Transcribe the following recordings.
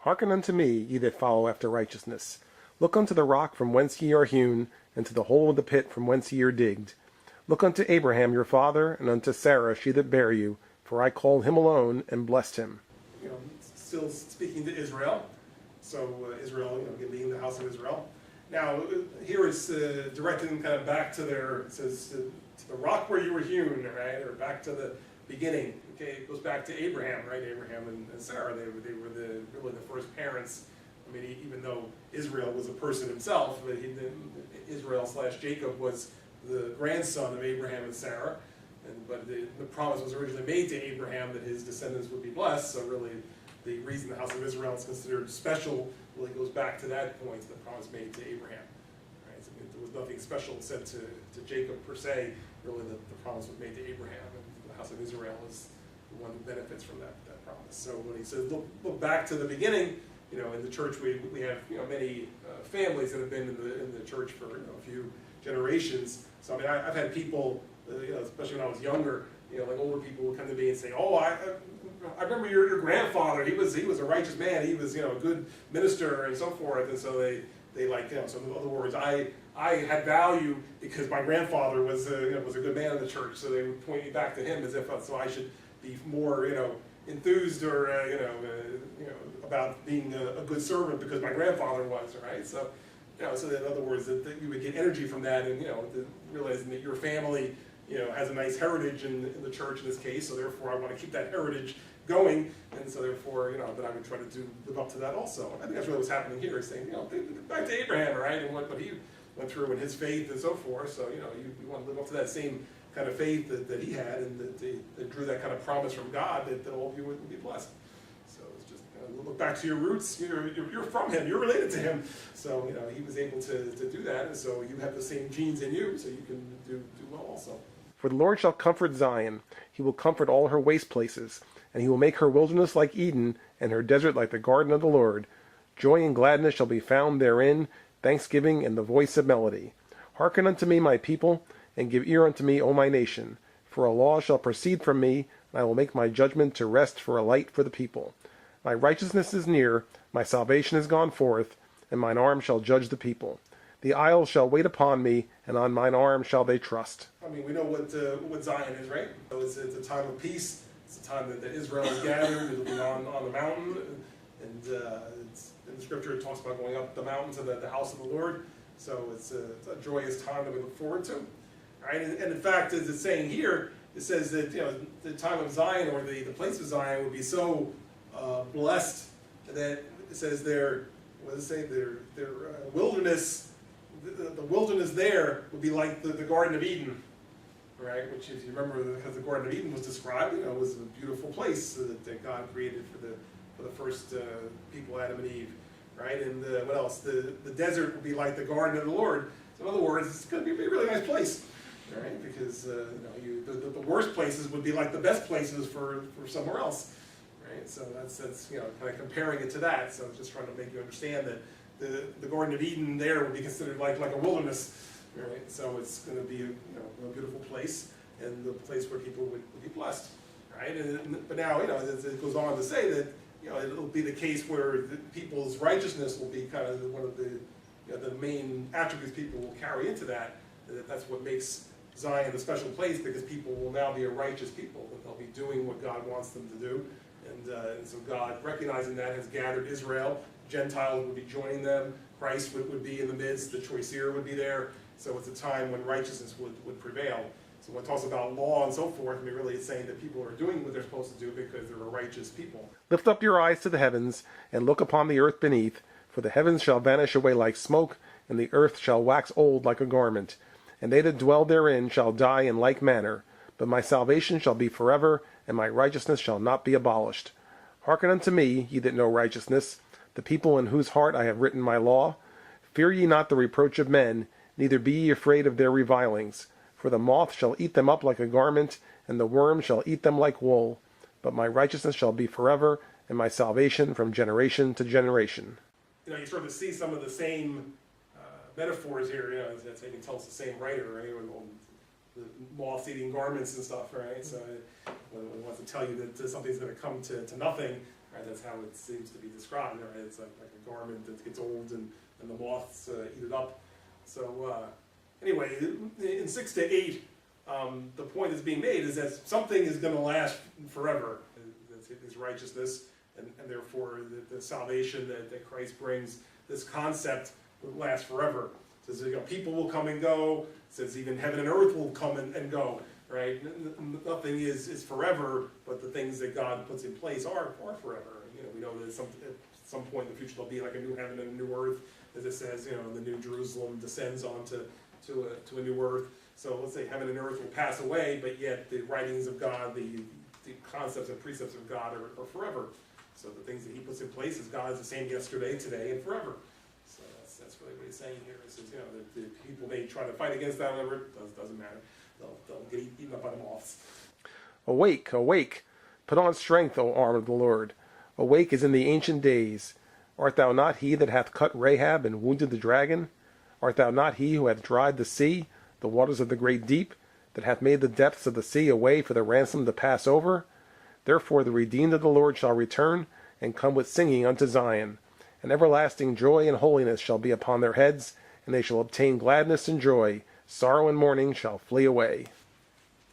Hearken unto me, ye that follow after righteousness. Look unto the rock from whence ye are hewn, and to the hole of the pit from whence ye are digged. Look unto Abraham your father, and unto Sarah she that bare you, for I called him alone, and blessed him. Still speaking to Israel. So Israel, being the house of Israel. Now, here it's directed them kind of back to it says, to the rock where you were hewn, right? Or back to the beginning. Okay, it goes back to Abraham, right? Abraham and Sarah, they were really the first parents. I mean, even though Israel was a person himself, but Israel/Jacob was the grandson of Abraham and Sarah. But the promise was originally made to Abraham that his descendants would be blessed. So really, the reason the house of Israel is considered special really goes back to that point, the promise made to Abraham. Right? So there was nothing special said to Jacob per se. Really, the promise was made to Abraham, and the house of Israel is the one who benefits from that promise. So when he says look back to the beginning, in the church we have many families that have been in the church for a few generations. So I mean, I've had people, especially when I was younger, like older people would come to me and say, "Oh, I remember your grandfather. He was a righteous man. He was a good minister and so forth." And so they like so in other words, I had value because my grandfather was a good man in the church. So they would point me back to him as if so I should be more enthused or about being a good servant because my grandfather was, right? So so in other words, that you would get energy from that, and realizing that your family has a nice heritage in the church in this case, so therefore I want to keep that heritage going, and so therefore that I would try to live up to that also. And I think that's really what's happening here, is saying back to Abraham, right, and what he went through in his faith and so forth. So you want to live up to that same kind of faith that he had, and that drew that kind of promise from God that all of you would be blessed. So it's just look back to your roots. You're from him. You're related to him. So he was able to do that, and so you have the same genes in you, so you can do well also. For the Lord shall comfort Zion. He will comfort all her waste places, and he will make her wilderness like Eden, and her desert like the garden of the Lord. Joy and gladness shall be found therein, thanksgiving and the voice of melody. Hearken unto me, my people, and give ear unto me, O my nation. For a law shall proceed from me, and I will make my judgment to rest for a light for the people. My righteousness is near, my salvation is gone forth, and mine arm shall judge the people. The isles shall wait upon me, and on mine arm shall they trust. I mean, we know what Zion is, right? So it's a time of peace. It's a time that Israel is gathered. It'll be on the mountain, and it's, in the scripture it talks about going up the mountain to the house of the Lord. So it's a joyous time that we look forward to. Right? And in fact, as it's saying here, it says that the time of Zion, or the place of Zion, would be so blessed that it says their wilderness. The wilderness there would be like the Garden of Eden, right? Which, if you remember, because the Garden of Eden was described, was a beautiful place that God created for the first people, Adam and Eve, right? And what else? The desert would be like the Garden of the Lord. So in other words, it's going to be a really nice place, right? Because the worst places would be like the best places for somewhere else, right? So that's kind of comparing it to that. So just trying to make you understand that the Garden of Eden there would be considered like a wilderness, right? So it's going to be a beautiful place, and the place where people would be blessed, right? But now it goes on to say that it'll be the case where the people's righteousness will be kind of one of the main attributes people will carry into that. That's what makes Zion a special place, because people will now be a righteous people, that they'll be doing what God wants them to do, and so God, recognizing that, has gathered Israel. Gentiles would be joining them. Christ would be in the midst. The choice seer would be there. So it's a time when righteousness would prevail. So when it talks about law and so forth, I mean, really it's saying that people are doing what they're supposed to do because they're a righteous people. Lift up your eyes to the heavens, and look upon the earth beneath. For the heavens shall vanish away like smoke, and the earth shall wax old like a garment. And they that dwell therein shall die in like manner. But my salvation shall be forever, and my righteousness shall not be abolished. Hearken unto me, ye that know righteousness, the people in whose heart I have written my law. Fear ye not the reproach of men, neither be ye afraid of their revilings. For the moth shall eat them up like a garment, and the worm shall eat them like wool. But my righteousness shall be forever, and my salvation from generation to generation. You sort of see some of the same metaphors here. That's maybe tells the same writer, right? The moth-eating garments and stuff, right? So when it wants to tell you that something's going to come to nothing, Right? That's how it seems to be described. Right? It's like a garment that gets old and the moths eat it up. So anyway, in 6 to 8, the point that's being made is that something is going to last forever. That's his righteousness, and therefore the salvation that Christ brings, this concept will last forever. It says, people will come and go. It says even heaven and earth will come and go. Right? Nothing is forever, but the things that God puts in place are forever. We know that at some point in the future there'll be like a new heaven and a new earth, as it says, the New Jerusalem descends onto a new earth. So let's say heaven and earth will pass away, but yet the writings of God, the concepts and precepts of God are forever. So the things that he puts in place is God is the same yesterday, today, and forever. So that's really what he's saying here. It says, the people may try to fight against that, whatever, it doesn't matter. They'll get eaten up by the moths. Awake, awake, put on strength, O arm of the Lord. Awake as in the ancient days. Art thou not he that hath cut Rahab and wounded the dragon? Art thou not he who hath dried the sea, the waters of the great deep, that hath made the depths of the sea a way for the ransom to pass over? Therefore the redeemed of the Lord shall return, and come with singing unto Zion. And everlasting joy and holiness shall be upon their heads, and they shall obtain gladness and joy. Sorrow and mourning shall flee away.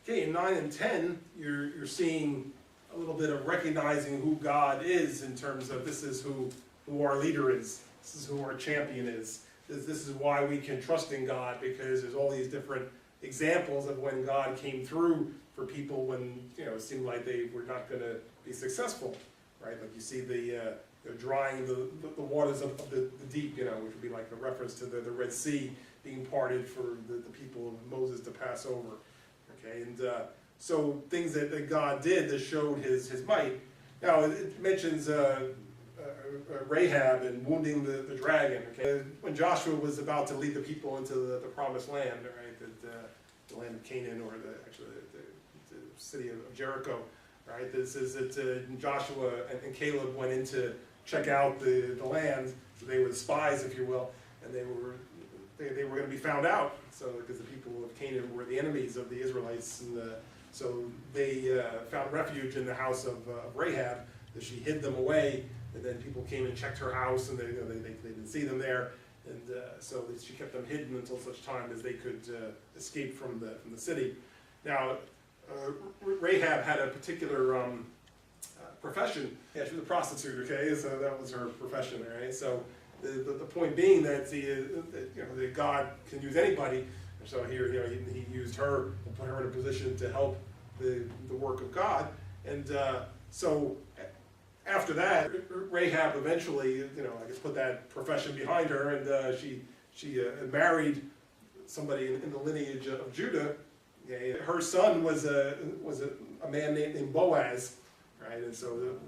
Okay, in 9 and 10, you're seeing a little bit of recognizing who God is in terms of this is who our leader is. This is who our champion is. This is why we can trust in God, because there's all these different examples of when God came through for people when it seemed like they were not going to be successful, right? Like you see the drying the waters of the deep, which would be like a reference to the Red Sea being parted for the people of Moses to pass over. Okay, and so things that God did that showed his might. Now it mentions Rahab and wounding the dragon. Okay, when Joshua was about to lead the people into the promised land, right, the land of Canaan, or the city of Jericho, right. This is that Joshua and Caleb went in to check out the land. So they were the spies, if you will, and they were going to be found out. So because the people of Canaan were the enemies of the Israelites, and so they found refuge in the house of Rahab. That she hid them away, and then people came and checked her house, and they didn't see them there, and so she kept them hidden until such time as they could escape from the city. Now, Rahab had a particular profession. Yeah, she was a prostitute. Okay, so that was her profession. Right. So the point being that that God can use anybody. And so here, he used her and put her in a position to help the work of God, and so. After that, Rahab eventually, I guess, put that profession behind her, and she married somebody in the lineage of Judah. Okay. Her son was a man named Boaz, right? And so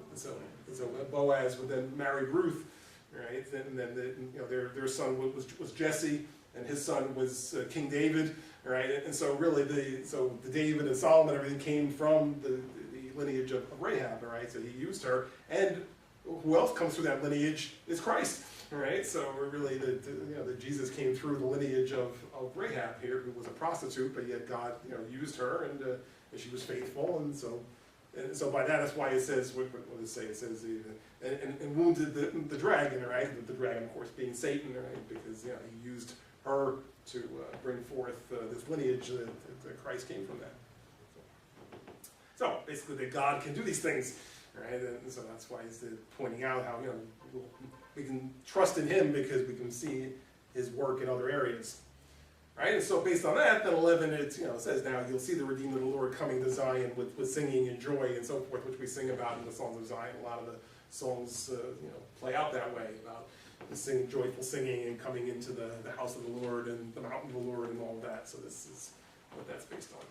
Boaz would then marry Ruth, right? And then their son was Jesse, and his son was King David, right? And so really the David and Solomon, everything came from the lineage of Rahab, all right? So he used her, and who else comes through that lineage is Christ, all right? So really, that Jesus came through the lineage of Rahab here, who was a prostitute, but yet God, used her, and she was faithful, and so by that's why it says, what does it say? It says, and wounded the dragon, right? The dragon, of course, being Satan, right? Because he used her to bring forth this lineage that Christ came from that. So basically, that God can do these things, right? And so that's why he's pointing out how we can trust in him because we can see his work in other areas, right? And so based on that, then 11 it says, now you'll see the redeemed of the Lord coming to Zion with singing and joy and so forth, which we sing about in the songs of Zion. A lot of the songs play out that way about the joyful singing and coming into the house of the Lord and the mountain of the Lord and all of that. So this is what that's based on.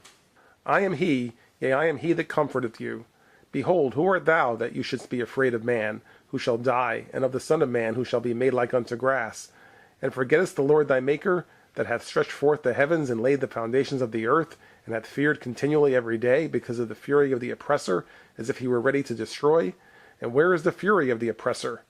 I am he, yea, I am he that comforteth you. Behold, who art thou that you shouldst be afraid of man, who shall die, and of the Son of Man, who shall be made like unto grass? And forgettest the Lord thy Maker, that hath stretched forth the heavens, and laid the foundations of the earth, and hath feared continually every day, because of the fury of the oppressor, as if he were ready to destroy? And where is the fury of the oppressor?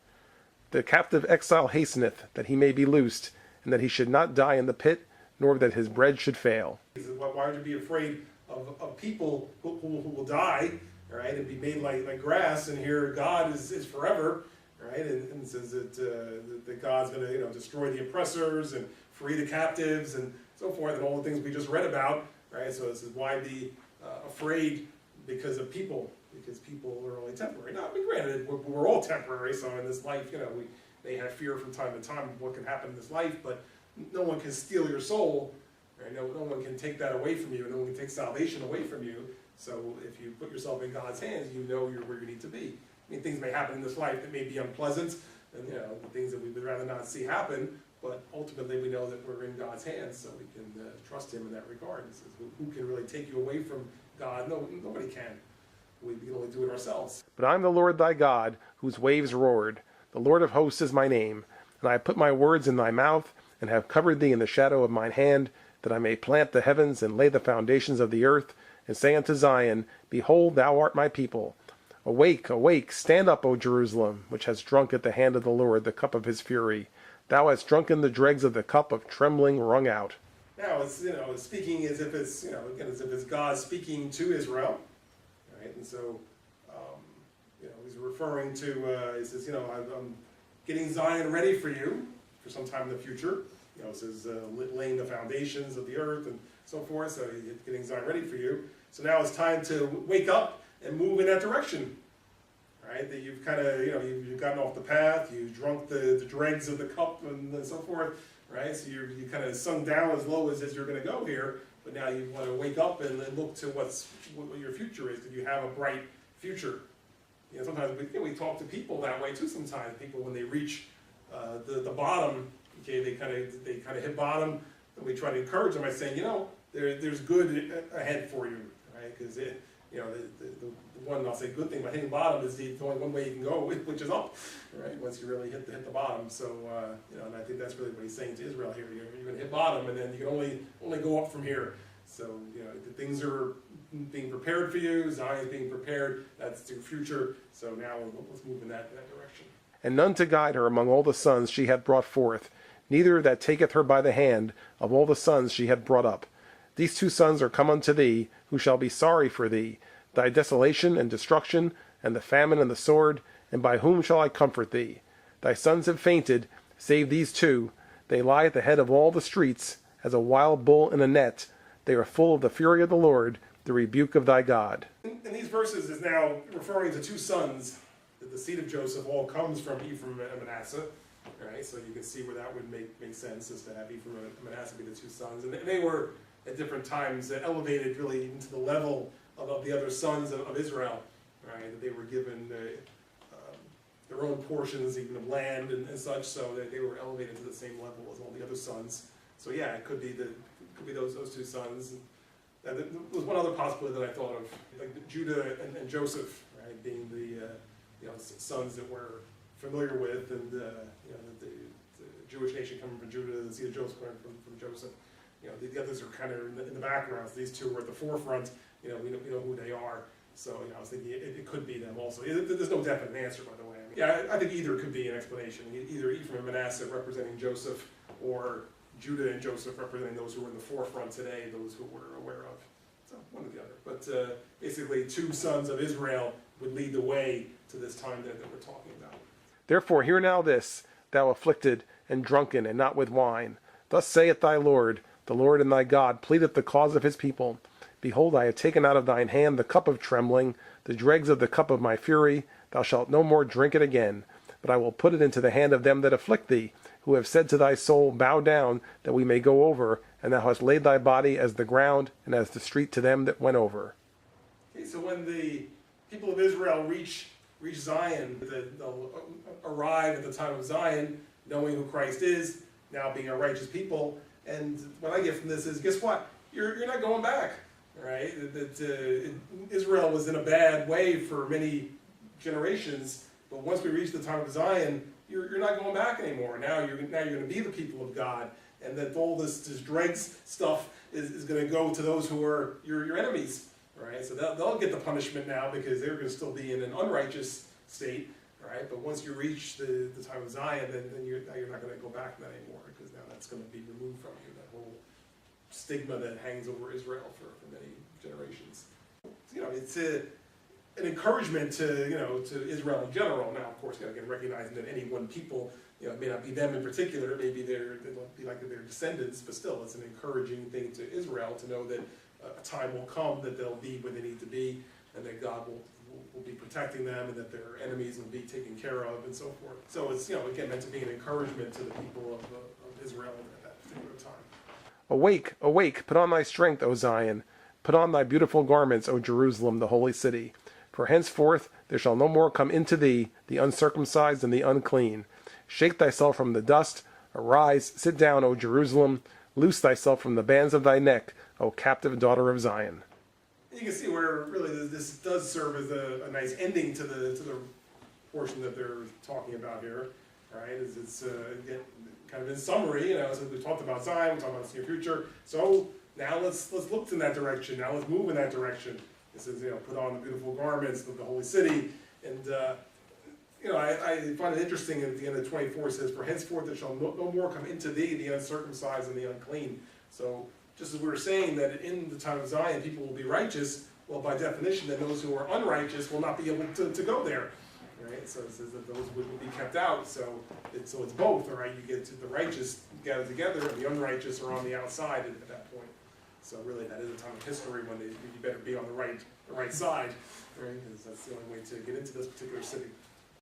The captive exile hasteneth, that he may be loosed, and that he should not die in the pit, nor that his bread should fail. Why would you be afraid of people who will die, right, and be made like grass, and here God is forever, right, and it says that God's going to destroy the oppressors and free the captives and so forth, and all the things we just read about, right. So this is why be afraid because of people, because people are only temporary. Now, I mean, granted, we're all temporary, so in this life, we may have fear from time to time of what can happen in this life, but no one can steal your soul, right? No one can take that away from you, no one can take salvation away from you. So if you put yourself in God's hands, you're where you need to be. I mean, things may happen in this life that may be unpleasant, and the things that we would rather not see happen, but ultimately we know that we're in God's hands, so we can trust Him in that regard. It says, who can really take you away from God? No, nobody can. We can only do it ourselves. But I'm the Lord thy God, whose waves roared. The Lord of hosts is my name. And I have put my words in thy mouth, and have covered thee in the shadow of mine hand, that I may plant the heavens, and lay the foundations of the earth, and say unto Zion, Behold, thou art my people. Awake, awake, stand up, O Jerusalem, which hast drunk at the hand of the Lord the cup of his fury. Thou hast drunken the dregs of the cup of trembling wrung out. Now it's speaking as if it's again as if it's God speaking to Israel, right? And so he's referring to he says I'm getting Zion ready for you for some time in the future. It says laying the foundations of the earth and so forth. So he's getting Zion ready for you. So now it's time to wake up and move in that direction, right? That you've kind of you've gotten off the path, you've drunk the dregs of the cup and so forth, right? So you kind of sunk down as low as you're going to go here, but now you want to wake up and look to what your future is. That you have a bright future. Sometimes we talk to people that way too. Sometimes people, when they reach the bottom, okay, they kind of hit bottom, and we try to encourage them by saying, there's good ahead for you, right? Because the one, I'll say, good thing about hitting bottom is the only one way you can go, which is up, right? Once you really hit the bottom. So and I think that's really what he's saying to Israel here. You're going to hit bottom, and then you can only go up from here. So the things are being prepared for you. Zion is being prepared. That's your future. So now let's move in that direction. And none to guide her among all the sons she hath brought forth, neither that taketh her by the hand of all the sons she hath brought up. These 2 sons are come unto thee, who shall be sorry for thee, thy desolation and destruction, and the famine and the sword, and by whom shall I comfort thee? Thy sons have fainted, save these 2. They lie at the head of all the streets, as a wild bull in a net. They are full of the fury of the Lord, the rebuke of thy God. In these verses is now referring to 2 sons, that the seed of Joseph all comes from Ephraim and Manasseh. Right? So you can see where that would make sense, is to have Ephraim and Manasseh be the 2 sons. And they were, at different times, elevated really into the level of the other sons of Israel. Right? That they were given their own portions, even of land and such, so that they were elevated to the same level as all the other sons. So yeah, it could be those 2 sons. There was one other possibility that I thought of, like Judah and Joseph, right, being the sons that we're familiar with, and the Jewish nation coming from Judah, the seed of Joseph coming from Joseph. The others are kind of in the background. So these 2 are at the forefront. We know who they are. So I was thinking it could be them also. There's no definite answer, by the way. I think either could be an explanation. Either Ephraim and Manasseh representing Joseph, or Judah and Joseph representing those who are in the forefront today, those who we're aware of. So one or the other. But basically 2 sons of Israel would lead the way to this time that we're talking about. Therefore hear now this, thou afflicted and drunken, and not with wine. Thus saith thy Lord, the Lord and thy God pleadeth the cause of his people. Behold, I have taken out of thine hand the cup of trembling, the dregs of the cup of my fury. Thou shalt no more drink it again, but I will put it into the hand of them that afflict thee, who have said to thy soul, Bow down, that we may go over, and thou hast laid thy body as the ground, and as the street to them that went over. Okay, so when the people of Israel reach Zion, they'll arrive at the time of Zion, knowing who Christ is, now being a righteous people. And what I get from this is, guess what? You're not going back, right? Israel was in a bad way for many generations, but once we reach the time of Zion, you're not going back anymore. Now you're going to be the people of God, and that all this dregs stuff is going to go to those who are your enemies, right? So they'll get the punishment now because they're going to still be in an unrighteous state, right? But once you reach the time of Zion, then you're not going to go back to that anymore, because now that's going to be removed from you, that whole stigma that hangs over Israel for many generations. an encouragement to, to Israel in general. Now, of course, again, recognizing that any one people, it may not be them in particular, it may be they might be like their descendants, but still, it's an encouraging thing to Israel to know that a time will come that they'll be where they need to be, and that God will be protecting them, and that their enemies will be taken care of, and so forth. So it's, again, meant to be an encouragement to the people of Israel at that particular time. Awake, awake, put on thy strength, O Zion. Put on thy beautiful garments, O Jerusalem, the holy city. For henceforth there shall no more come into thee the uncircumcised and the unclean. Shake thyself from the dust. Arise, sit down, O Jerusalem. Loose thyself from the bands of thy neck, O captive daughter of Zion. You can see where really this does serve as a nice ending to the portion that they're talking about here, right? It's again, kind of in summary, so we talked about Zion, we talked about the future. So now let's look in that direction. Now let's move in that direction. It says, put on the beautiful garments of the holy city, and I find it interesting at the end of 24 it says, for henceforth there shall no more come into thee the uncircumcised and the unclean. So just as we were saying that in the time of Zion people will be righteous, well, by definition then those who are unrighteous will not be able to go there. Right? So it says that those will be kept out. So it's both, all right? You get to the righteous gathered together, and the unrighteous are on the outside at that point. So really, that is a time of history when you better be on the right side, right? Because that's the only way to get into this particular city.